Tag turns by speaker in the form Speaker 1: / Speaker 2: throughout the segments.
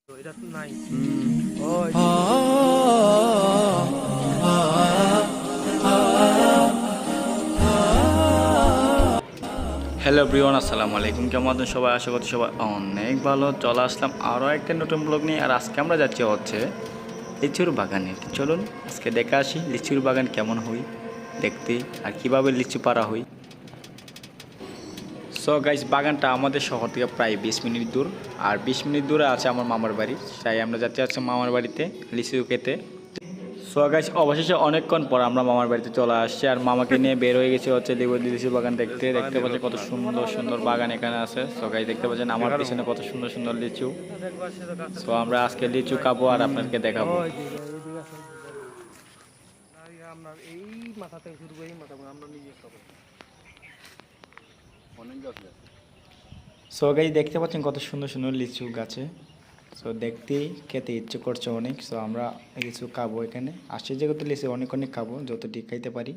Speaker 1: এটা তো নাই।
Speaker 2: হ্যালো এভরিওয়ান, আসসালামু আলাইকুম। কেমন আছেন সবাই? আশা করছি সবাই অনেক ভালো। চলে আসলাম আরও একটা নতুন ব্লগ নিয়ে। আর আজকে আমরা যাচ্ছি হচ্ছে লিচুর বাগানে। চলুন আজকে দেখে আসি লিচুর বাগান কেমন হই দেখতে, আর কীভাবে লিচু পাড়া হই। সো গাইস, বাগানটা আমাদের শহর থেকে প্রায় 20 মিনিট দূর, আর 20 মিনিট দূরে আছে আমার মামার বাড়ি। তাই আমরা যাচ্ছি হচ্ছে মামার বাড়িতে লিচু খেতে। সো গাইস, অবশেষে অনেকক্ষণ পর আমরা মামার বাড়িতে চলে আসছি, আর মামাকে নিয়ে বের হয়ে গেছি হচ্ছে লিচু বাগান দেখতে। দেখতে পাচ্ছেন কত সুন্দর সুন্দর বাগান এখানে আছে। সো গাইস, দেখতে পাচ্ছেন আমার পিছনে কত সুন্দর সুন্দর লিচু। সো আমরা আজকে লিচু খাবো আর আপনাদেরকে দেখাবো।
Speaker 1: আপনার এই মাথা থেকে শুরু করে এই মাথা আমরা নিজে খাবো।
Speaker 2: সো গাইস, দেখতে পাচ্ছেন কত সুন্দর সুন্দর লিচু গাছে। সো দেখতেই খেতে ইচ্ছে করছে অনেক। সো আমরা লিচু খাবো এখানে আসছি যেহেতু, লিচু অনেক অনেক খাবো যতটি খাইতে পারি।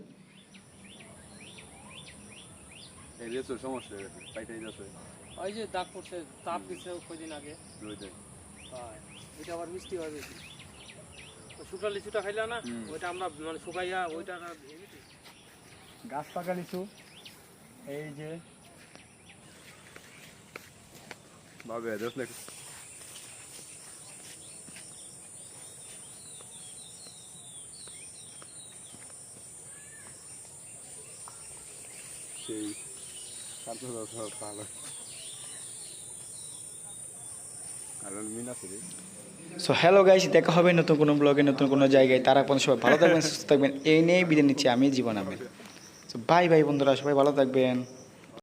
Speaker 1: ওই যে দাগ পড়ছে, তাপ দিচ্ছে কয়দিন আগে, ওইটা আবার মিষ্টি হয় বেশি। শুকনো লিচুটা খাইলা না, ওইটা আমরা মানে শুকাইয়া ওইটা
Speaker 2: গাছ পাকা লিচু এই যে
Speaker 3: ভাবে দেখলে সেই ভালো কারণ মিন আছে রে।
Speaker 2: সো হ্যালো গাইস, দেখা হবে নতুন কোনো ব্লগে নতুন কোনো জায়গায়। তারা পর্যন্ত সবাই ভালো থাকবেন, সুস্থ থাকবেন। এই নিয়েই বিদায় নিচ্ছি আমি, জীবন আহমেদ। সো বাই বাই বন্ধুরা, সবাই ভালো থাকবেন।